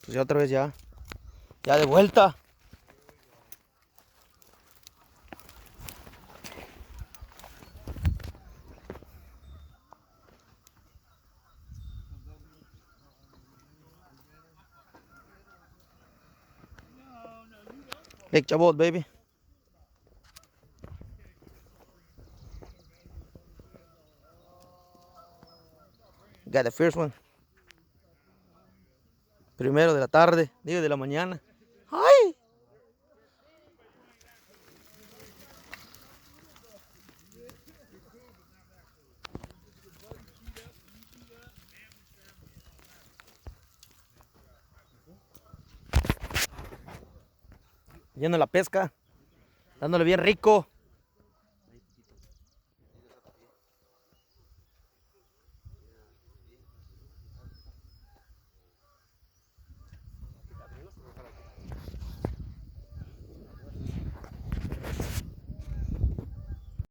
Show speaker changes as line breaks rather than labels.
Pues ya otra vez ya. Ya de vuelta. Big chabot, baby. Got the first one. Primero de la tarde, digo de la mañana. ¡Ay! Yendo a la pesca. Dándole bien rico.